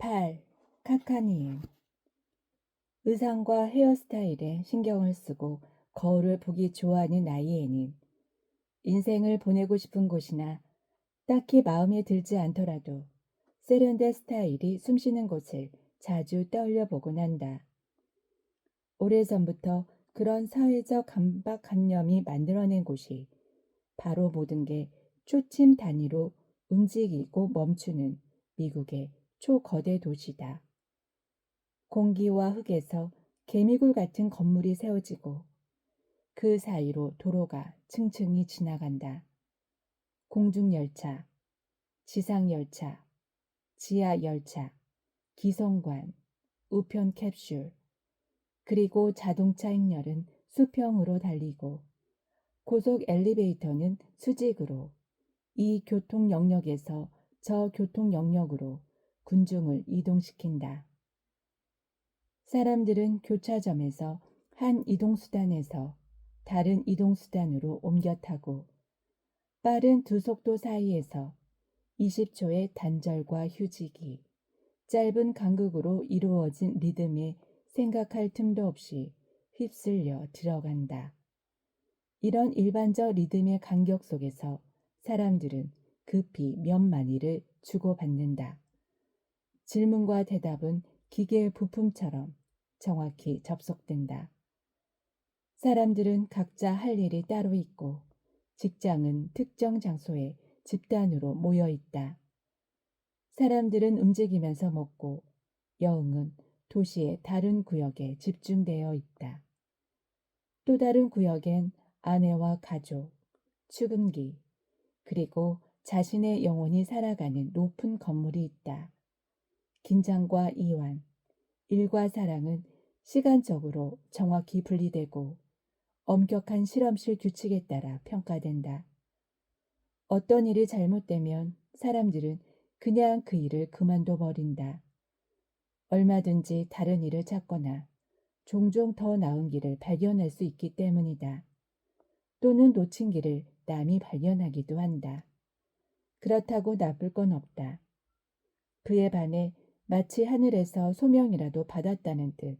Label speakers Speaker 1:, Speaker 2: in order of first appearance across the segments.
Speaker 1: 8. 카카니엔. 의상과 헤어스타일에 신경을 쓰고 거울을 보기 좋아하는 나이에는 인생을 보내고 싶은 곳이나 딱히 마음에 들지 않더라도 세련된 스타일이 숨쉬는 곳을 자주 떠올려 보곤 한다. 오래전부터 그런 사회적 강박관념이 만들어낸 곳이 바로 모든 게 초침 단위로 움직이고 멈추는 미국의 초거대 도시다. 공기와 흙에서 개미굴 같은 건물이 세워지고 그 사이로 도로가 층층이 지나간다. 공중열차, 지상열차, 지하열차, 기성관, 우편 캡슐, 그리고 자동차 행렬은 수평으로 달리고 고속 엘리베이터는 수직으로 이 교통 영역에서 저 교통 영역으로 군중을 이동시킨다. 사람들은 교차점에서 한 이동수단에서 다른 이동수단으로 옮겨 타고 빠른 두 속도 사이에서 20초의 단절과 휴지기, 짧은 간극으로 이루어진 리듬에 생각할 틈도 없이 휩쓸려 들어간다. 이런 일반적 리듬의 간격 속에서 사람들은 급히 몇 마디를 주고받는다. 질문과 대답은 기계의 부품처럼 정확히 접속된다. 사람들은 각자 할 일이 따로 있고 직장은 특정 장소에 집단으로 모여 있다. 사람들은 움직이면서 먹고 여흥은 도시의 다른 구역에 집중되어 있다. 또 다른 구역엔 아내와 가족, 출근기, 그리고 자신의 영혼이 살아가는 높은 건물이 있다. 긴장과 이완, 일과 사랑은 시간적으로 정확히 분리되고 엄격한 실험실 규칙에 따라 평가된다. 어떤 일이 잘못되면 사람들은 그냥 그 일을 그만둬 버린다. 얼마든지 다른 일을 찾거나 종종 더 나은 길을 발견할 수 있기 때문이다. 또는 놓친 길을 남이 발견하기도 한다. 그렇다고 나쁠 건 없다. 그에 반해 마치 하늘에서 소명이라도 받았다는 듯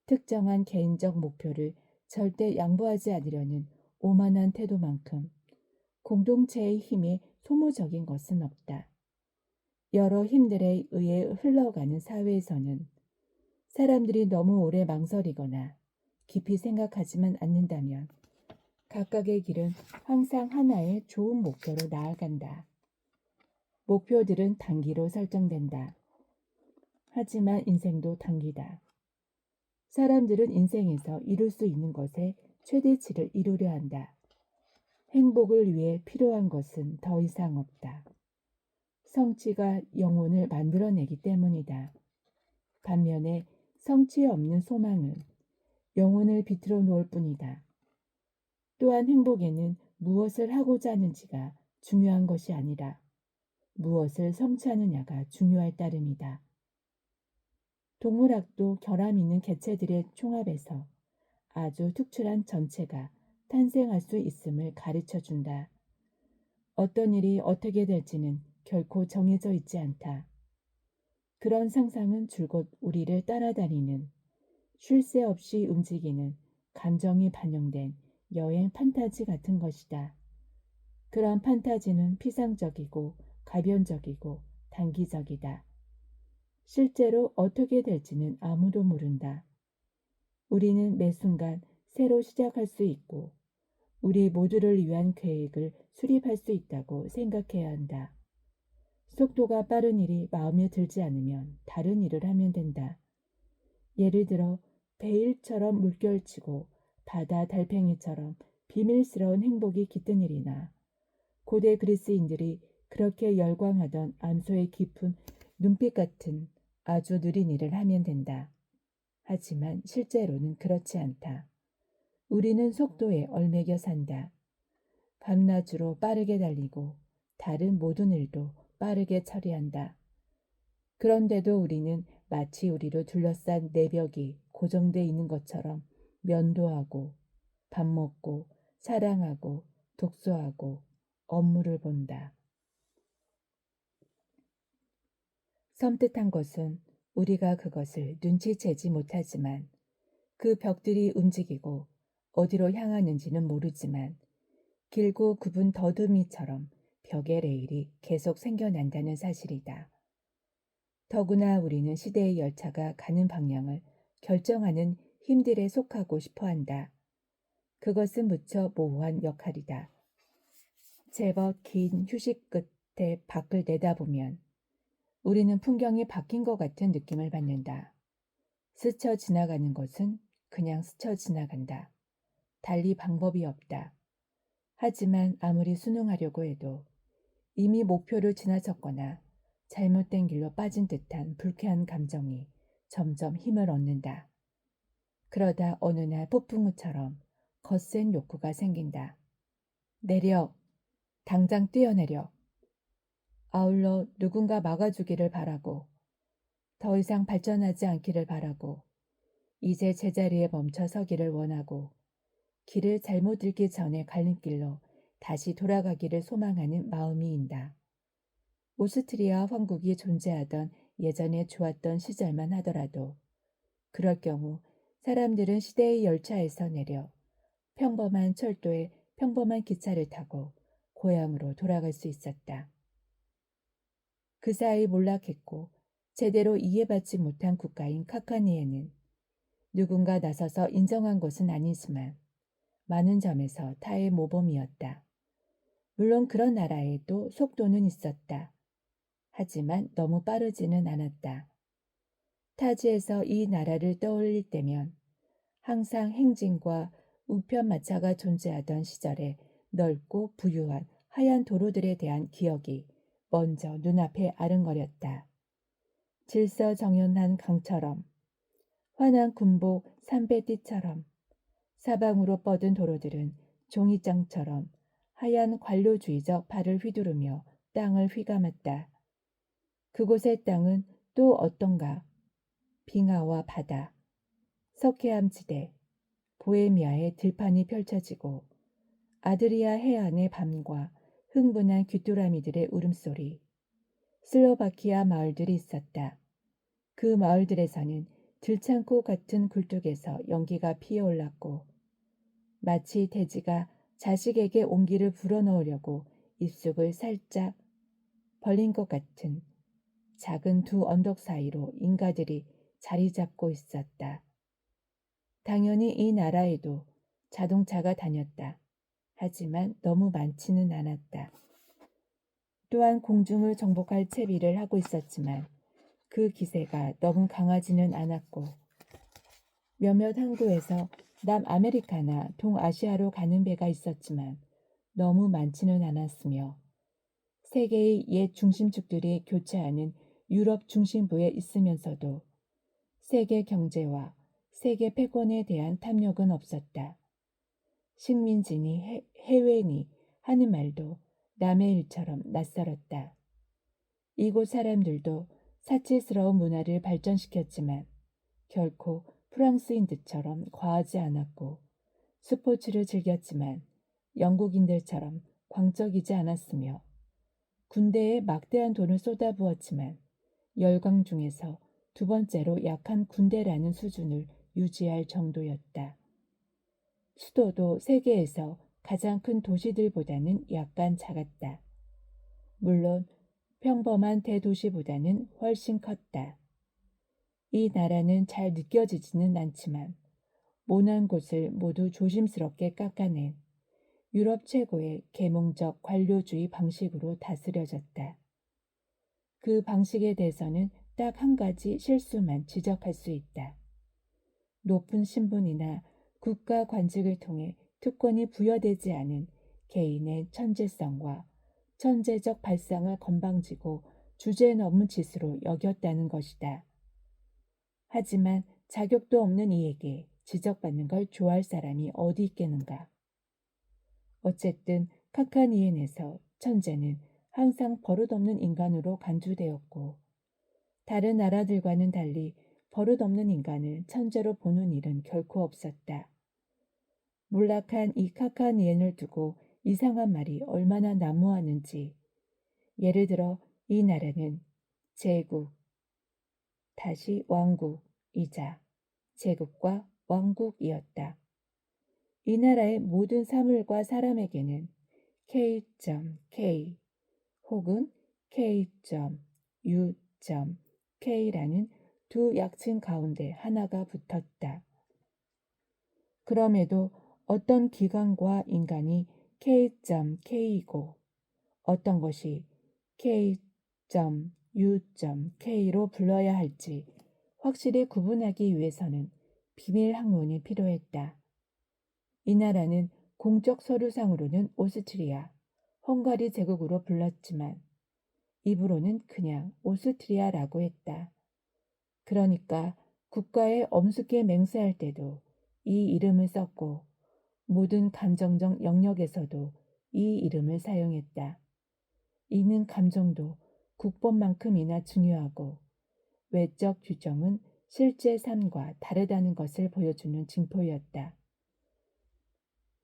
Speaker 1: 특정한 개인적 목표를 절대 양보하지 않으려는 오만한 태도만큼 공동체의 힘이 소모적인 것은 없다. 여러 힘들에 의해 흘러가는 사회에서는 사람들이 너무 오래 망설이거나 깊이 생각하지만 않는다면 각각의 길은 항상 하나의 좋은 목표로 나아간다. 목표들은 단기로 설정된다. 하지만 인생도 단기다. 사람들은 인생에서 이룰 수 있는 것의 최대치를 이루려 한다. 행복을 위해 필요한 것은 더 이상 없다. 성취가 영혼을 만들어내기 때문이다. 반면에 성취 없는 소망은 영혼을 비틀어 놓을 뿐이다. 또한 행복에는 무엇을 하고자 하는지가 중요한 것이 아니라 무엇을 성취하느냐가 중요할 따름이다. 동물학도 결함 있는 개체들의 총합에서 아주 특출한 전체가 탄생할 수 있음을 가르쳐 준다. 어떤 일이 어떻게 될지는 결코 정해져 있지 않다. 그런 상상은 줄곧 우리를 따라다니는, 쉴 새 없이 움직이는 감정이 반영된 여행 판타지 같은 것이다. 그런 판타지는 피상적이고 가변적이고 단기적이다. 실제로 어떻게 될지는 아무도 모른다. 우리는 매 순간 새로 시작할 수 있고 우리 모두를 위한 계획을 수립할 수 있다고 생각해야 한다. 속도가 빠른 일이 마음에 들지 않으면 다른 일을 하면 된다. 예를 들어 베일처럼 물결치고 바다 달팽이처럼 비밀스러운 행복이 깃든 일이나 고대 그리스인들이 그렇게 열광하던 암소의 깊은 눈빛 같은 아주 느린 일을 하면 된다. 하지만 실제로는 그렇지 않다. 우리는 속도에 얽매겨 산다. 밤낮으로 빠르게 달리고 다른 모든 일도 빠르게 처리한다. 그런데도 우리는 마치 우리를 둘러싼 내벽이 고정돼 있는 것처럼 면도하고 밥 먹고 사랑하고 독서하고 업무를 본다. 섬뜩한 것은 우리가 그것을 눈치채지 못하지만 그 벽들이 움직이고 어디로 향하는지는 모르지만 길고 굽은 더듬이처럼 벽의 레일이 계속 생겨난다는 사실이다. 더구나 우리는 시대의 열차가 가는 방향을 결정하는 힘들에 속하고 싶어 한다. 그것은 무척 모호한 역할이다. 제법 긴 휴식 끝에 밖을 내다보면 우리는 풍경이 바뀐 것 같은 느낌을 받는다. 스쳐 지나가는 것은 그냥 스쳐 지나간다. 달리 방법이 없다. 하지만 아무리 순응하려고 해도 이미 목표를 지나쳤거나 잘못된 길로 빠진 듯한 불쾌한 감정이 점점 힘을 얻는다. 그러다 어느 날 폭풍우처럼 거센 욕구가 생긴다. 내려! 당장 뛰어내려! 아울러 누군가 막아주기를 바라고, 더 이상 발전하지 않기를 바라고, 이제 제자리에 멈춰 서기를 원하고, 길을 잘못 잃기 전에 갈림길로 다시 돌아가기를 소망하는 마음이인다. 오스트리아 황국이 존재하던 예전에 좋았던 시절만 하더라도 그럴 경우 사람들은 시대의 열차에서 내려 평범한 철도에 평범한 기차를 타고 고향으로 돌아갈 수 있었다. 그 사이 몰락했고 제대로 이해받지 못한 국가인 카카니에는 누군가 나서서 인정한 것은 아니지만 많은 점에서 타의 모범이었다. 물론 그런 나라에도 속도는 있었다. 하지만 너무 빠르지는 않았다. 타지에서 이 나라를 떠올릴 때면 항상 행진과 우편마차가 존재하던 시절에 넓고 부유한 하얀 도로들에 대한 기억이 먼저 눈앞에 아른거렸다. 질서정연한 강처럼, 환한 군복 삼배띠처럼 사방으로 뻗은 도로들은 종이장처럼 하얀 관료주의적 발을 휘두르며 땅을 휘감았다. 그곳의 땅은 또 어떤가? 빙하와 바다, 석회암 지대, 보헤미아의 들판이 펼쳐지고 아드리아 해안의 밤과 흥분한 귀뚜라미들의 울음소리, 슬로바키아 마을들이 있었다. 그 마을들에서는 들창고 같은 굴뚝에서 연기가 피어올랐고 마치 돼지가 자식에게 온기를 불어넣으려고 입속을 살짝 벌린 것 같은 작은 두 언덕 사이로 인가들이 자리 잡고 있었다. 당연히 이 나라에도 자동차가 다녔다. 하지만 너무 많지는 않았다. 또한 공중을 정복할 채비를 하고 있었지만 그 기세가 너무 강하지는 않았고 몇몇 항구에서 남아메리카나 동아시아로 가는 배가 있었지만 너무 많지는 않았으며 세계의 옛 중심축들이 교차하는 유럽 중심부에 있으면서도 세계 경제와 세계 패권에 대한 탐욕은 없었다. 식민지니 해외니 하는 말도 남의 일처럼 낯설었다. 이곳 사람들도 사치스러운 문화를 발전시켰지만 결코 프랑스인 듯처럼 과하지 않았고 스포츠를 즐겼지만 영국인들처럼 광적이지 않았으며 군대에 막대한 돈을 쏟아부었지만 열강 중에서 두 번째로 약한 군대라는 수준을 유지할 정도였다. 수도도 세계에서 가장 큰 도시들보다는 약간 작았다. 물론 평범한 대도시보다는 훨씬 컸다. 이 나라는 잘 느껴지지는 않지만 모난 곳을 모두 조심스럽게 깎아낸 유럽 최고의 계몽적 관료주의 방식으로 다스려졌다. 그 방식에 대해서는 딱 한 가지 실수만 지적할 수 있다. 높은 신분이나 국가 관직을 통해 특권이 부여되지 않은 개인의 천재성과 천재적 발상을 건방지고 주제넘은 짓으로 여겼다는 것이다. 하지만 자격도 없는 이에게 지적받는 걸 좋아할 사람이 어디 있겠는가. 어쨌든 카카니엔에서 천재는 항상 버릇없는 인간으로 간주되었고 다른 나라들과는 달리 버릇없는 인간을 천재로 보는 일은 결코 없었다. 몰락한 이 카카니엔을 두고 이상한 말이 얼마나 난무하는지. 예를 들어 이 나라는 제국, 다시 왕국이자 제국과 왕국이었다. 이 나라의 모든 사물과 사람에게는 K.K 혹은 K.U.K라는 두 약칭 가운데 하나가 붙었다. 그럼에도 어떤 기관과 인간이 K.K이고 어떤 것이 K.U.K로 불러야 할지 확실히 구분하기 위해서는 비밀 학문이 필요했다. 이 나라는 공적 서류상으로는 오스트리아, 헝가리 제국으로 불렀지만 입으로는 그냥 오스트리아라고 했다. 그러니까 국가에 엄숙히 맹세할 때도 이 이름을 썼고 모든 감정적 영역에서도 이 이름을 사용했다. 이는 감정도 국법만큼이나 중요하고 외적 규정은 실제 삶과 다르다는 것을 보여주는 징표였다.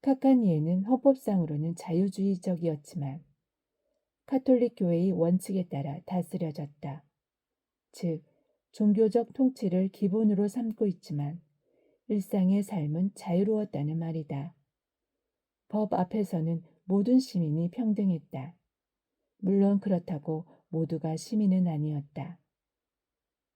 Speaker 1: 카카니에는 헌법상으로는 자유주의적이었지만 카톨릭 교회의 원칙에 따라 다스려졌다. 즉, 종교적 통치를 기본으로 삼고 있지만 일상의 삶은 자유로웠다는 말이다. 법 앞에서는 모든 시민이 평등했다. 물론 그렇다고 모두가 시민은 아니었다.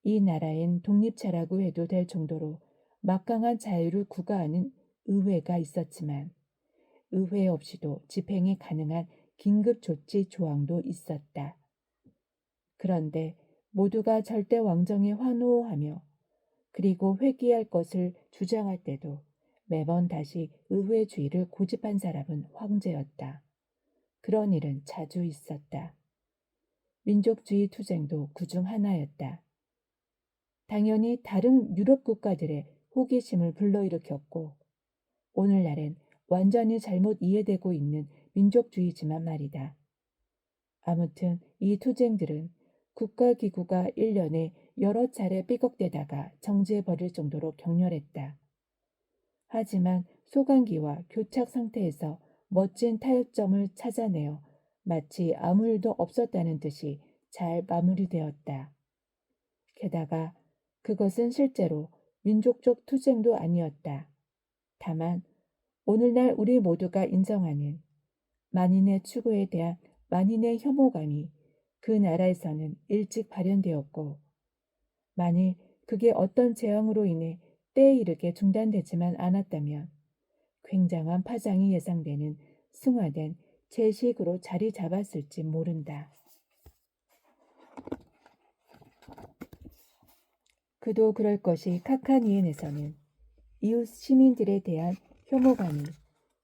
Speaker 1: 이 나라엔 독립차라고 해도 될 정도로 막강한 자유를 구가하는 의회가 있었지만 의회 없이도 집행이 가능한 긴급조치 조항도 있었다. 그런데 모두가 절대 왕정에 환호하며 그리고 회귀할 것을 주장할 때도 매번 다시 의회주의를 고집한 사람은 황제였다. 그런 일은 자주 있었다. 민족주의 투쟁도 그중 하나였다. 당연히 다른 유럽 국가들의 호기심을 불러일으켰고 오늘날엔 완전히 잘못 이해되고 있는 민족주의지만 말이다. 아무튼 이 투쟁들은 국가기구가 1년에 여러 차례 삐걱대다가 정지해버릴 정도로 격렬했다. 하지만 소강기와 교착 상태에서 멋진 타협점을 찾아내어 마치 아무 일도 없었다는 듯이 잘 마무리되었다. 게다가 그것은 실제로 민족적 투쟁도 아니었다. 다만 오늘날 우리 모두가 인정하는 만인의 추구에 대한 만인의 혐오감이 그 나라에서는 일찍 발현되었고 만일 그게 어떤 재앙으로 인해 때에 이르게 중단되지만 않았다면 굉장한 파장이 예상되는 승화된 제식으로 자리 잡았을지 모른다. 그도 그럴 것이 카카니엔에서는 이웃 시민들에 대한 혐오감이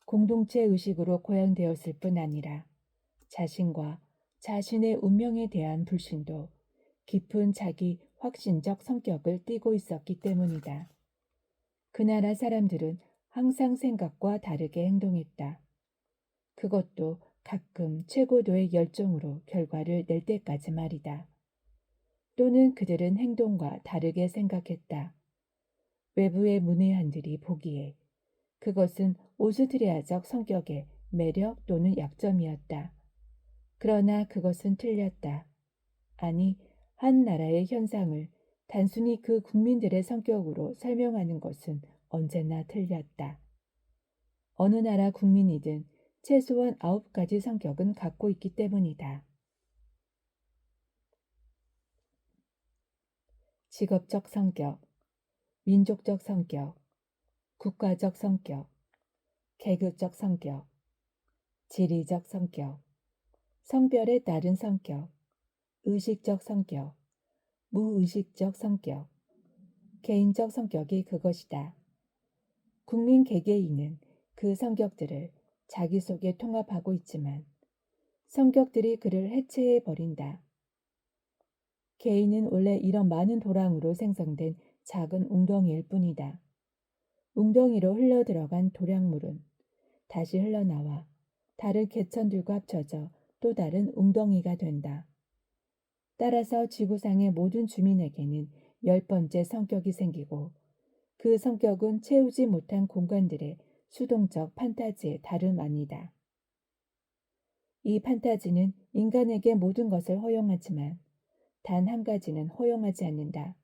Speaker 1: 공동체 의식으로 고양되었을 뿐 아니라 자신과 자신의 운명에 대한 불신도 깊은 자기 확신적 성격을 띠고 있었기 때문이다. 그 나라 사람들은 항상 생각과 다르게 행동했다. 그것도 가끔 최고도의 열정으로 결과를 낼 때까지 말이다. 또는 그들은 행동과 다르게 생각했다. 외부의 문외한들이 보기에 그것은 오스트리아적 성격의 매력 또는 약점이었다. 그러나 그것은 틀렸다. 아니, 한 나라의 현상을 단순히 그 국민들의 성격으로 설명하는 것은 언제나 틀렸다. 어느 나라 국민이든 최소한 9가지 성격은 갖고 있기 때문이다. 직업적 성격, 민족적 성격, 국가적 성격, 계급적 성격, 지리적 성격, 성별에 따른 성격, 의식적 성격, 무의식적 성격, 개인적 성격이 그것이다. 국민 개개인은 그 성격들을 자기 속에 통합하고 있지만 성격들이 그를 해체해 버린다. 개인은 원래 이런 많은 도랑으로 생성된 작은 웅덩이일 뿐이다. 웅덩이로 흘러들어간 도량물은 다시 흘러나와 다른 개천들과 합쳐져 또 다른 웅덩이가 된다. 따라서 지구상의 모든 주민에게는 10번째 성격이 생기고 그 성격은 채우지 못한 공간들의 수동적 판타지의 다름 아니다. 이 판타지는 인간에게 모든 것을 허용하지만 단 한 가지는 허용하지 않는다.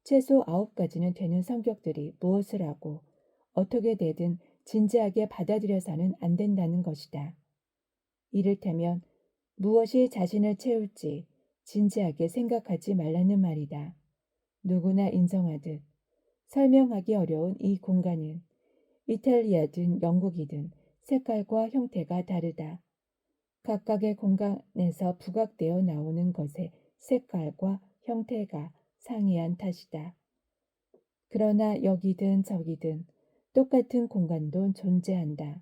Speaker 1: 최소 9가지는 되는 성격들이 무엇을 하고 어떻게 되든 진지하게 받아들여서는 안 된다는 것이다. 이를테면 무엇이 자신을 채울지 진지하게 생각하지 말라는 말이다. 누구나 인정하듯 설명하기 어려운 이 공간은 이탈리아든 영국이든 색깔과 형태가 다르다. 각각의 공간에서 부각되어 나오는 것의 색깔과 형태가 상이한 탓이다. 그러나 여기든 저기든 똑같은 공간도 존재한다.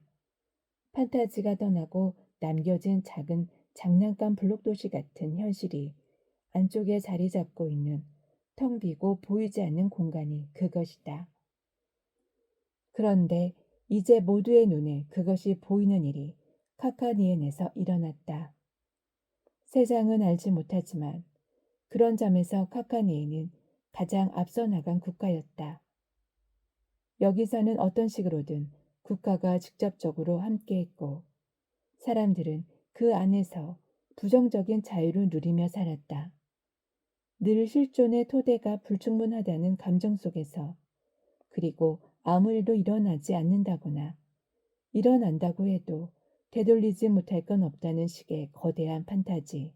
Speaker 1: 판타지가 떠나고 남겨진 작은 장난감 블록 도시 같은 현실이 안쪽에 자리 잡고 있는 텅 비고 보이지 않는 공간이 그것이다. 그런데 이제 모두의 눈에 그것이 보이는 일이 카카니엔에서 일어났다. 세상은 알지 못하지만 그런 점에서 카카니엔은 가장 앞서 나간 국가였다. 여기서는 어떤 식으로든 국가가 직접적으로 함께했고 사람들은 그 안에서 부정적인 자유를 누리며 살았다. 늘 실존의 토대가 불충분하다는 감정 속에서 그리고 아무 일도 일어나지 않는다거나 일어난다고 해도 되돌리지 못할 건 없다는 식의 거대한 판타지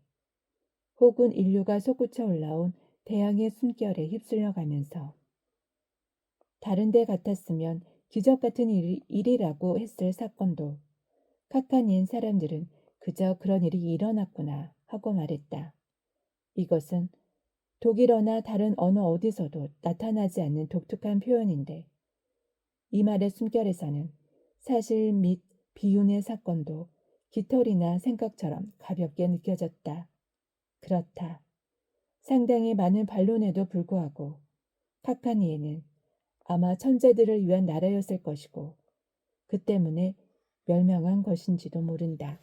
Speaker 1: 혹은 인류가 솟구쳐 올라온 대항의 숨결에 휩쓸려가면서 다른 데 같았으면 기적 같은 일이라고 했을 사건도 카카니엔 사람들은 그저 그런 일이 일어났구나 하고 말했다. 이것은 독일어나 다른 어느 어디서도 나타나지 않는 독특한 표현인데 이 말의 숨결에서는 사실 및 비운의 사건도 깃털이나 생각처럼 가볍게 느껴졌다. 그렇다. 상당히 많은 반론에도 불구하고 카카니에는 아마 천재들을 위한 나라였을 것이고 그 때문에 멸망한 것인지도 모른다.